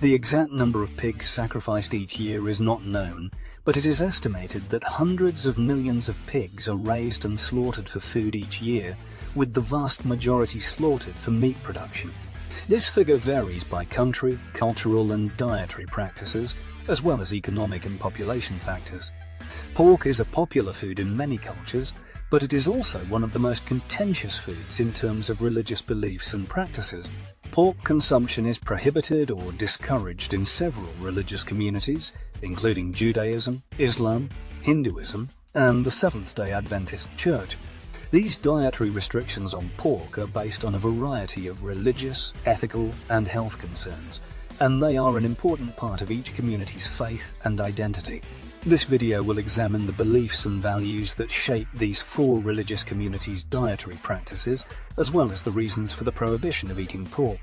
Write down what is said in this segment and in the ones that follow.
The exact number of pigs sacrificed each year is not known, but it is estimated that hundreds of millions of pigs are raised and slaughtered for food each year, with the vast majority slaughtered for meat production. This figure varies by country, cultural and dietary practices, as well as economic and population factors. Pork is a popular food in many cultures, but it is also one of the most contentious foods in terms of religious beliefs and practices. Pork consumption is prohibited or discouraged in several religious communities, including Judaism, Islam, Hinduism, and the Seventh-day Adventist Church. These dietary restrictions on pork are based on a variety of religious, ethical, and health concerns, and they are an important part of each community's faith and identity. This video will examine the beliefs and values that shape these four religious communities' dietary practices, as well as the reasons for the prohibition of eating pork.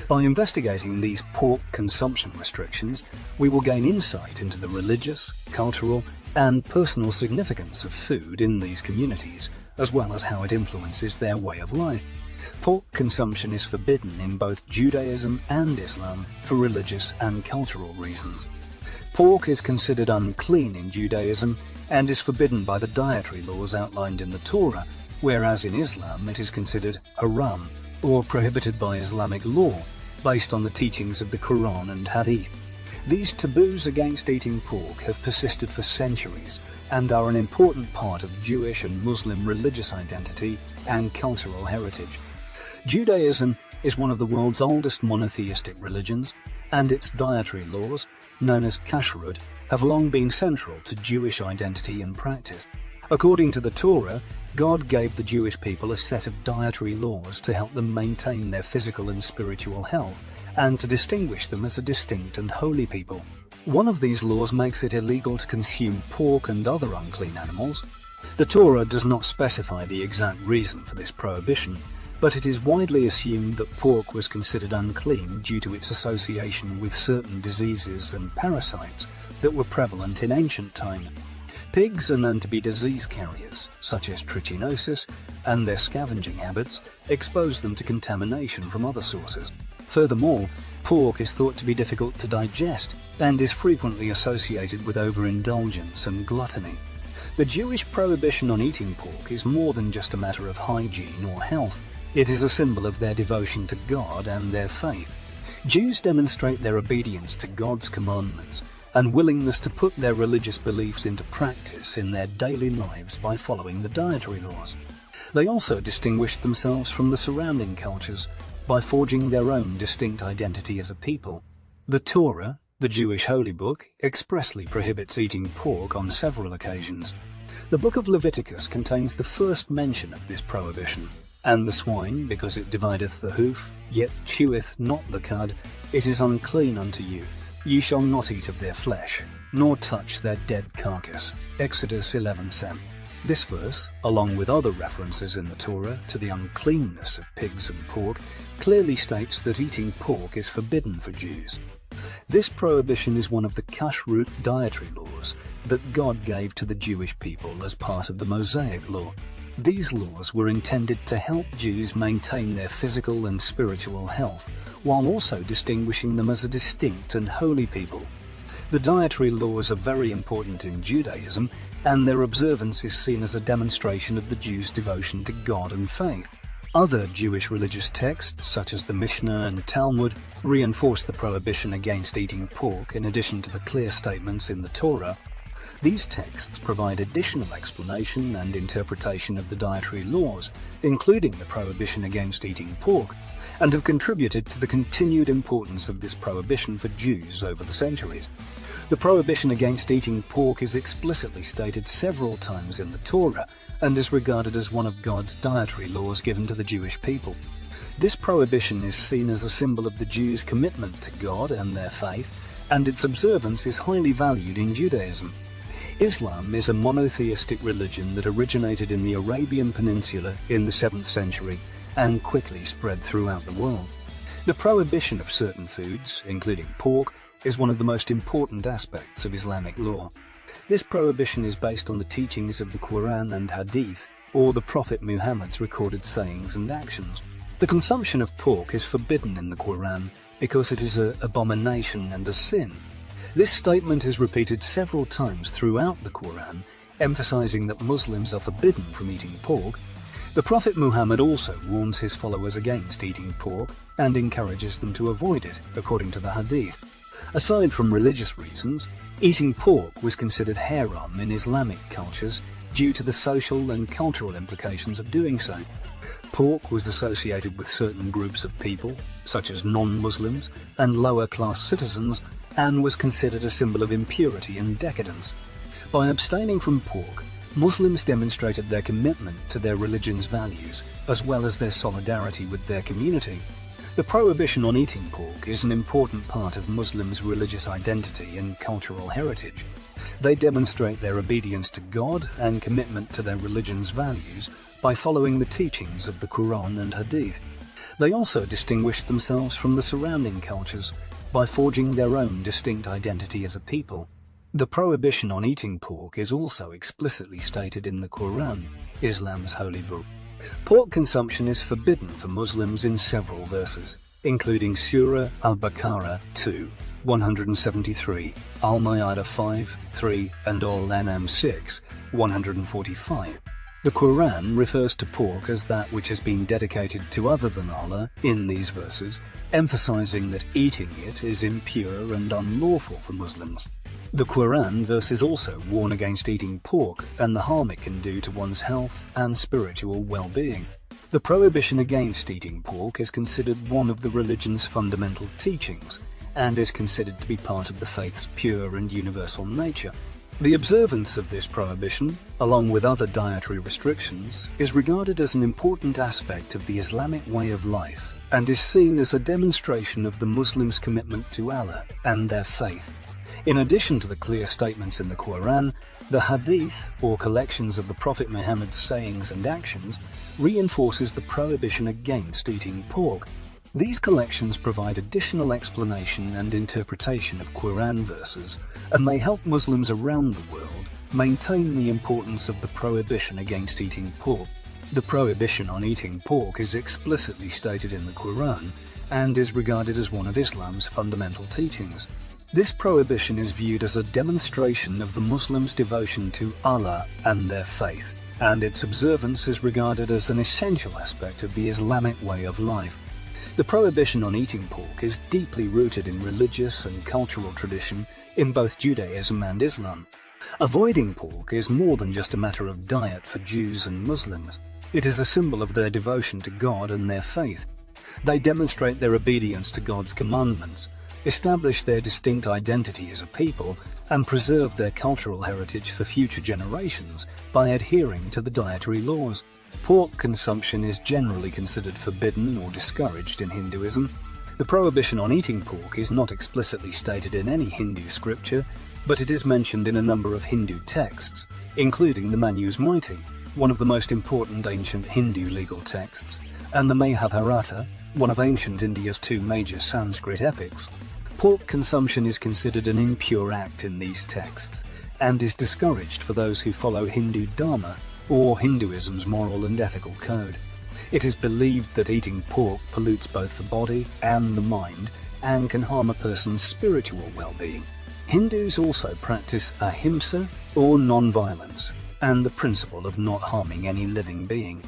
By investigating these pork consumption restrictions, we will gain insight into the religious, cultural, and personal significance of food in these communities, as well as how it influences their way of life. Pork consumption is forbidden in both Judaism and Islam for religious and cultural reasons. Pork is considered unclean in Judaism and is forbidden by the dietary laws outlined in the Torah, whereas in Islam it is considered haram, or prohibited by Islamic law, based on the teachings of the Quran and Hadith. These taboos against eating pork have persisted for centuries and are an important part of Jewish and Muslim religious identity and cultural heritage. Judaism is one of the world's oldest monotheistic religions, and its dietary laws, known as kashrut, have long been central to Jewish identity and practice. According to the Torah, God gave the Jewish people a set of dietary laws to help them maintain their physical and spiritual health, and to distinguish them as a distinct and holy people. One of these laws makes it illegal to consume pork and other unclean animals. The Torah does not specify the exact reason for this prohibition, but it is widely assumed that pork was considered unclean due to its association with certain diseases and parasites that were prevalent in ancient times. Pigs are known to be disease carriers, such as trichinosis, and their scavenging habits expose them to contamination from other sources. Furthermore, pork is thought to be difficult to digest and is frequently associated with overindulgence and gluttony. The Jewish prohibition on eating pork is more than just a matter of hygiene or health. It is a symbol of their devotion to God and their faith. Jews demonstrate their obedience to God's commandments and willingness to put their religious beliefs into practice in their daily lives by following the dietary laws. They also distinguish themselves from the surrounding cultures by forging their own distinct identity as a people. The Torah, the Jewish holy book, expressly prohibits eating pork on several occasions. The book of Leviticus contains the first mention of this prohibition. And the swine, because it divideth the hoof, yet cheweth not the cud, it is unclean unto you. Ye shall not eat of their flesh, nor touch their dead carcass. Exodus 11:7. This verse, along with other references in the Torah to the uncleanness of pigs and pork, clearly states that eating pork is forbidden for Jews. This prohibition is one of the kashrut dietary laws that God gave to the Jewish people as part of the Mosaic law. These laws were intended to help Jews maintain their physical and spiritual health, while also distinguishing them as a distinct and holy people. The dietary laws are very important in Judaism, and their observance is seen as a demonstration of the Jews' devotion to God and faith. Other Jewish religious texts, such as the Mishnah and Talmud, reinforce the prohibition against eating pork in addition to the clear statements in the Torah. These texts provide additional explanation and interpretation of the dietary laws, including the prohibition against eating pork, and have contributed to the continued importance of this prohibition for Jews over the centuries. The prohibition against eating pork is explicitly stated several times in the Torah and is regarded as one of God's dietary laws given to the Jewish people. This prohibition is seen as a symbol of the Jews' commitment to God and their faith, and its observance is highly valued in Judaism. Islam is a monotheistic religion that originated in the Arabian Peninsula in the 7th century and quickly spread throughout the world. The prohibition of certain foods, including pork, is one of the most important aspects of Islamic law. This prohibition is based on the teachings of the Quran and Hadith, or the Prophet Muhammad's recorded sayings and actions. The consumption of pork is forbidden in the Quran, because it is an abomination and a sin. This statement is repeated several times throughout the Quran, emphasizing that Muslims are forbidden from eating pork. The Prophet Muhammad also warns his followers against eating pork and encourages them to avoid it, according to the Hadith. Aside from religious reasons, eating pork was considered haram in Islamic cultures due to the social and cultural implications of doing so. Pork was associated with certain groups of people, such as non-Muslims and lower-class citizens, and was considered a symbol of impurity and decadence. By abstaining from pork, Muslims demonstrated their commitment to their religion's values, as well as their solidarity with their community. The prohibition on eating pork is an important part of Muslims' religious identity and cultural heritage. They demonstrate their obedience to God and commitment to their religion's values by following the teachings of the Quran and Hadith. They also distinguish themselves from the surrounding cultures by forging their own distinct identity as a people. The prohibition on eating pork is also explicitly stated in the Quran, Islam's holy book. Pork consumption is forbidden for Muslims in several verses, including Surah Al-Baqarah 2, 173, Al-Ma'idah 5, 3, and Al-An'am 6, 145. The Quran refers to pork as that which has been dedicated to other than Allah in these verses, emphasizing that eating it is impure and unlawful for Muslims. The Quran verses also warn against eating pork and the harm it can do to one's health and spiritual well-being. The prohibition against eating pork is considered one of the religion's fundamental teachings and is considered to be part of the faith's pure and universal nature. The observance of this prohibition, along with other dietary restrictions, is regarded as an important aspect of the Islamic way of life and is seen as a demonstration of the Muslims' commitment to Allah and their faith. In addition to the clear statements in the Quran, the Hadith, or collections of the Prophet Muhammad's sayings and actions, reinforces the prohibition against eating pork. These collections provide additional explanation and interpretation of Quran verses, and they help Muslims around the world maintain the importance of the prohibition against eating pork. The prohibition on eating pork is explicitly stated in the Quran and is regarded as one of Islam's fundamental teachings. This prohibition is viewed as a demonstration of the Muslims' devotion to Allah and their faith, and its observance is regarded as an essential aspect of the Islamic way of life. The prohibition on eating pork is deeply rooted in religious and cultural tradition in both Judaism and Islam. Avoiding pork is more than just a matter of diet for Jews and Muslims. It is a symbol of their devotion to God and their faith. They demonstrate their obedience to God's commandments, establish their distinct identity as a people, and preserve their cultural heritage for future generations by adhering to the dietary laws. Pork consumption is generally considered forbidden or discouraged in Hinduism. The prohibition on eating pork is not explicitly stated in any Hindu scripture, but it is mentioned in a number of Hindu texts, including the Manusmriti, one of the most important ancient Hindu legal texts, and the Mahabharata, one of ancient India's two major Sanskrit epics. Pork consumption is considered an impure act in these texts, and is discouraged for those who follow Hindu Dharma, or Hinduism's moral and ethical code. It is believed that eating pork pollutes both the body and the mind, and can harm a person's spiritual well-being. Hindus also practice ahimsa, or non-violence, and the principle of not harming any living being.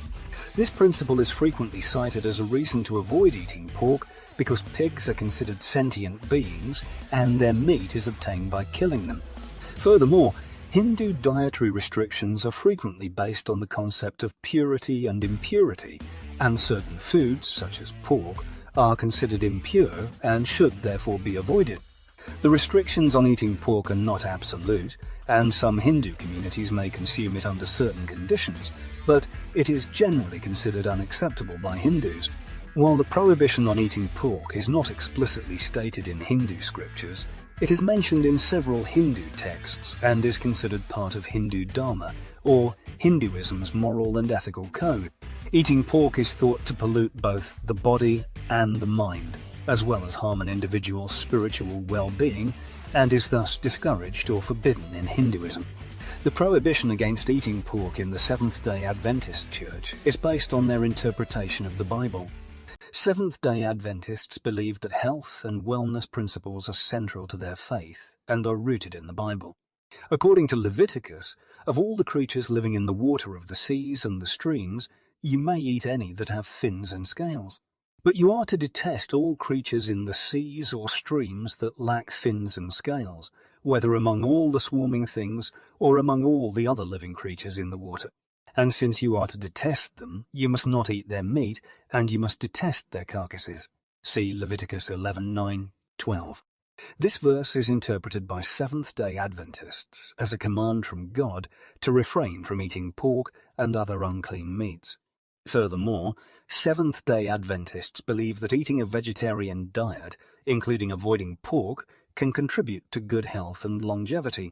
This principle is frequently cited as a reason to avoid eating pork because pigs are considered sentient beings and their meat is obtained by killing them. Furthermore, Hindu dietary restrictions are frequently based on the concept of purity and impurity, and certain foods, such as pork, are considered impure and should therefore be avoided. The restrictions on eating pork are not absolute, and some Hindu communities may consume it under certain conditions, but it is generally considered unacceptable by Hindus. While the prohibition on eating pork is not explicitly stated in Hindu scriptures, it is mentioned in several Hindu texts and is considered part of Hindu Dharma, or Hinduism's moral and ethical code. Eating pork is thought to pollute both the body and the mind, as well as harm an individual's spiritual well-being, and is thus discouraged or forbidden in Hinduism. The prohibition against eating pork in the Seventh-day Adventist Church is based on their interpretation of the Bible. Seventh-day Adventists believe that health and wellness principles are central to their faith and are rooted in the Bible. According to Leviticus, of all the creatures living in the water of the seas and the streams, you may eat any that have fins and scales. But you are to detest all creatures in the seas or streams that lack fins and scales, whether among all the swarming things or among all the other living creatures in the water. And since you are to detest them, you must not eat their meat, and you must detest their carcasses. See Leviticus 11:9-12. This verse is interpreted by Seventh-day Adventists as a command from God to refrain from eating pork and other unclean meats. Furthermore, Seventh-day Adventists believe that eating a vegetarian diet, including avoiding pork, can contribute to good health and longevity.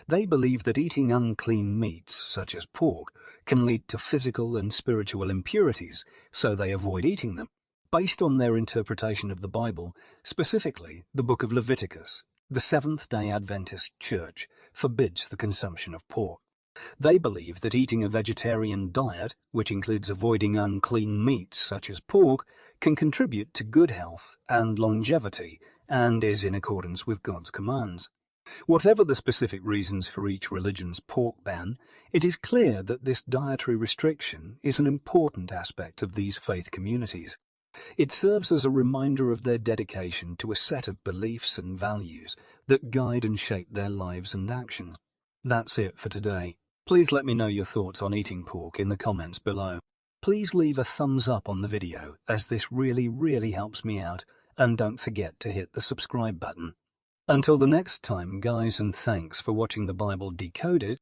They believe that eating unclean meats, such as pork, can lead to physical and spiritual impurities, so they avoid eating them. Based on their interpretation of the Bible, specifically the book of Leviticus, the Seventh-day Adventist Church forbids the consumption of pork. They believe that eating a vegetarian diet, which includes avoiding unclean meats such as pork, can contribute to good health and longevity and is in accordance with God's commands. Whatever the specific reasons for each religion's pork ban, it is clear that this dietary restriction is an important aspect of these faith communities. It serves as a reminder of their dedication to a set of beliefs and values that guide and shape their lives and actions. That's it for today. Please let me know your thoughts on eating pork in the comments below. Please leave a thumbs up on the video, as this really helps me out, and don't forget to hit the subscribe button. Until the next time, guys, and thanks for watching the Bible Decoded.